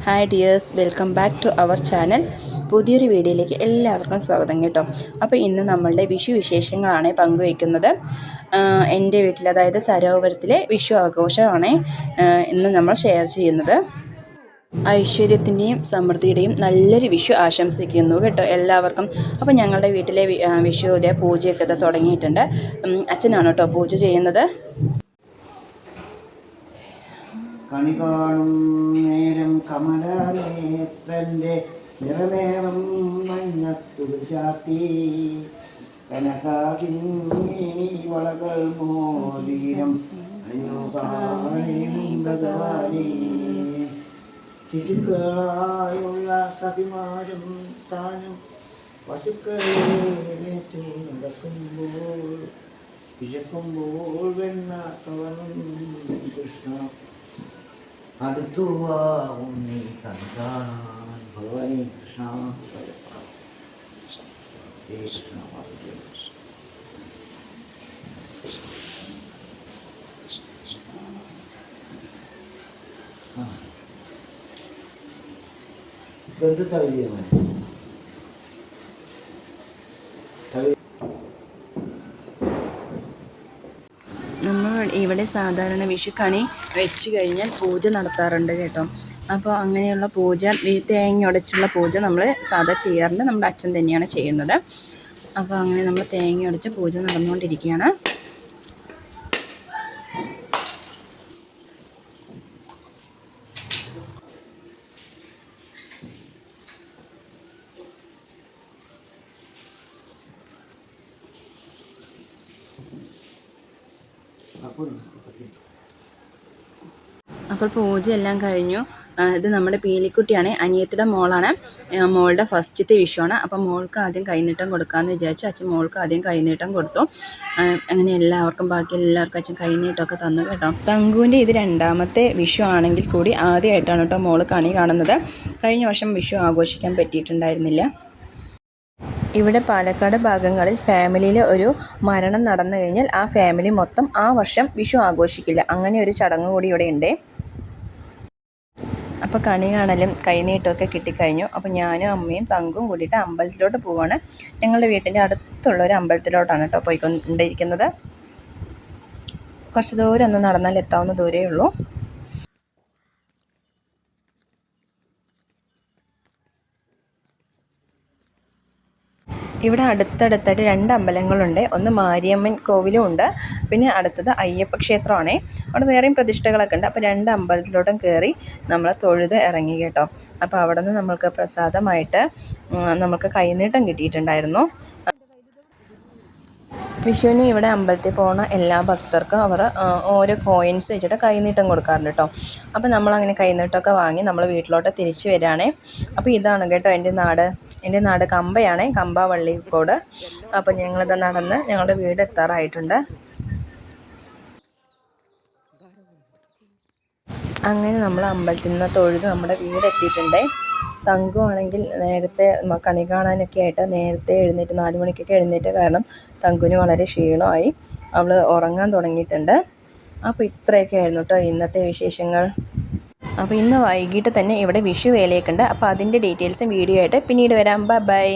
Hi dears, welcome back to our channel. പുതിയൊരു വീഡിയോയിലേക്ക് എല്ലാവർക്കും സ്വാഗതം കേട്ടോ. അപ്പോൾ ഇന്ന് നമ്മളുടെ വിഷു വിശേഷങ്ങളാണ് പങ്കുവയ്ക്കുന്നത്. എൻ്റെ വീട്ടിൽ, അതായത് സരോവരത്തിലെ വിഷു ആഘോഷമാണ് ഇന്ന് നമ്മൾ ഷെയർ ചെയ്യുന്നത്. ഐശ്വര്യത്തിൻ്റെയും സമൃദ്ധിയുടെയും നല്ലൊരു വിഷു ആശംസിക്കുന്നു കേട്ടോ എല്ലാവർക്കും. അപ്പോൾ ഞങ്ങളുടെ വീട്ടിലെ വിഷുവിലെ പൂജയൊക്കെ തുടങ്ങിയിട്ടുണ്ട്. അച്ഛനാണ് കേട്ടോ പൂജ ചെയ്യുന്നത്. കണി കാണും നേരം കമലനേത്രൻ്റെ നിറമേറും മഞ്ഞത്തുളി ചാത്തി കനകാകിന്നീ വളകൾ മോദീരം ഭഗവാനേ. ശിശുക്കളായുള്ള സഖിമാരും താനും പശുക്കളെ നടക്കുമ്പോൾ വിശക്കുമ്പോൾ വെണ്ണ കവറും കൃഷ്ണ അടുത്തുവാവും നീ കണ്ടാൻ ഭഗവാനേ. കൃഷ്ണ കൃഷ്ണ വാസുദേവ എന്ത് തവിയാണ് നമ്മൾ ഇവിടെ സാധാരണ വിഷുക്കണി വെച്ച് കഴിഞ്ഞാൽ പൂജ നടത്താറുണ്ട് കേട്ടോ. അപ്പോൾ അങ്ങനെയുള്ള പൂജ, തേങ്ങ ഉടച്ചുള്ള പൂജ നമ്മൾ സാധാ ചെയ്യാറുണ്ട്. നമ്മുടെ അച്ഛൻ തന്നെയാണ് ചെയ്യുന്നത്. അപ്പോൾ അങ്ങനെ നമ്മൾ തേങ്ങ ഉടച്ച് പൂജ നടന്നുകൊണ്ടിരിക്കുകയാണ്. അപ്പോൾ പൂജയെല്ലാം കഴിഞ്ഞു. ഇത് നമ്മുടെ പീലിക്കുട്ടിയാണ്, അനിയത്തിയുടെ മോളാണ്. മോളുടെ ഫസ്റ്റത്തെ വിഷുവാണ്. അപ്പോൾ മോൾക്ക് ആദ്യം കൈനീട്ടം കൊടുക്കാമെന്ന് വിചാരിച്ചു. അച്ഛൻ മോൾക്ക് ആദ്യം കൈനീട്ടം കൊടുത്തു. അങ്ങനെ എല്ലാവർക്കും, ബാക്കി എല്ലാവർക്കും അച്ഛൻ കൈനീട്ടമൊക്കെ തന്നു കേട്ടോ. തങ്കുവിൻ്റെ ഇത് രണ്ടാമത്തെ വിഷു ആണെങ്കിൽ കൂടി ആദ്യമായിട്ടാണ് കേട്ടോ മോൾ കണി കാണുന്നത്. കഴിഞ്ഞ വർഷം വിഷു ആഘോഷിക്കാൻ പറ്റിയിട്ടുണ്ടായിരുന്നില്ല. ഇവിടെ പാലക്കാട് ഭാഗങ്ങളിൽ ഫാമിലിയിൽ ഒരു മരണം നടന്നു കഴിഞ്ഞാൽ ആ ഫാമിലി മൊത്തം ആ വർഷം വിഷു ആഘോഷിക്കില്ല. അങ്ങനെ ഒരു ചടങ്ങ് കൂടി ഇവിടെ ഉണ്ട്. അപ്പോൾ കണി കാണലും കൈനീട്ടമൊക്കെ കിട്ടിക്കഴിഞ്ഞു. അപ്പോൾ ഞാനും അമ്മയും തങ്കും കൂടിയിട്ട് അമ്പലത്തിലോട്ട് പോവാണ്. ഞങ്ങളുടെ വീട്ടിൻ്റെ അടുത്തുള്ള ഒരു അമ്പലത്തിലോട്ടാണ് കേട്ടോ പോയിക്കൊണ്ടിരിക്കുന്നത്. കുറച്ച് ദൂരം ഒന്ന് നടന്നാൽ എത്താവുന്ന ദൂരമേ ഉള്ളൂ. ഇവിടെ അടുത്തടുത്തായിട്ട് 2 അമ്പലങ്ങളുണ്ട്. ഒന്ന് മാരിയമ്മൻ കോവിലും ഉണ്ട്, പിന്നെ അടുത്തത് അയ്യപ്പ ക്ഷേത്രമാണ്. അവിടെ വേറെയും പ്രതിഷ്ഠകളൊക്കെ ഉണ്ട്. അപ്പോൾ 2 അമ്പലത്തിലോട്ടും കയറി നമ്മൾ തൊഴുത് ഇറങ്ങി കേട്ടോ. അപ്പോൾ അവിടെ നിന്ന് നമ്മൾക്ക് പ്രസാദമായിട്ട് നമുക്ക് കൈനീട്ടം കിട്ടിയിട്ടുണ്ടായിരുന്നു. വിഷുവിന് ഇവിടെ അമ്പലത്തിൽ പോകുന്ന എല്ലാ ഭക്തർക്കും അവർ ഓരോ കോയിൻസ് വെച്ചിട്ട് കൈനീട്ടം കൊടുക്കാറുണ്ട് കേട്ടോ. അപ്പോൾ നമ്മളങ്ങനെ കൈനീട്ടമൊക്കെ വാങ്ങി നമ്മൾ വീട്ടിലോട്ട് തിരിച്ചു വരികയാണേ. അപ്പോൾ ഇതാണ് കേട്ടോ എൻ്റെ നാട് കമ്പയാണ്, കമ്പ വള്ളിക്കോട്. അപ്പോൾ ഞങ്ങളിത് നടന്ന് ഞങ്ങളുടെ വീട് എത്താറായിട്ടുണ്ട്. അങ്ങനെ നമ്മൾ അമ്പലത്തിൽ നിന്ന് തൊഴുത് നമ്മുടെ വീട് എത്തിയിട്ടുണ്ട്. തങ്കു ആണെങ്കിൽ നേരത്തെ കണി കാണാനൊക്കെ ആയിട്ട് നേരത്തെ എഴുന്നേറ്റ് 4 മണിക്കൊക്കെ എഴുന്നേറ്റ്, കാരണം തങ്കുവിന് വളരെ ക്ഷീണമായി, അവൾ ഉറങ്ങാൻ തുടങ്ങിയിട്ടുണ്ട്. അപ്പോൾ ഇത്രയൊക്കെ ആയിരുന്നു കേട്ടോ ഇന്നത്തെ വിശേഷങ്ങൾ. അപ്പോൾ ഇന്ന് വൈകിട്ട് തന്നെ ഇവിടെ വിഷു വേലയൊക്കെ ഉണ്ട്. അപ്പോൾ അതിൻ്റെ ഡീറ്റെയിൽസും വീഡിയോ ആയിട്ട് പിന്നീട് വരാം. ബൈ.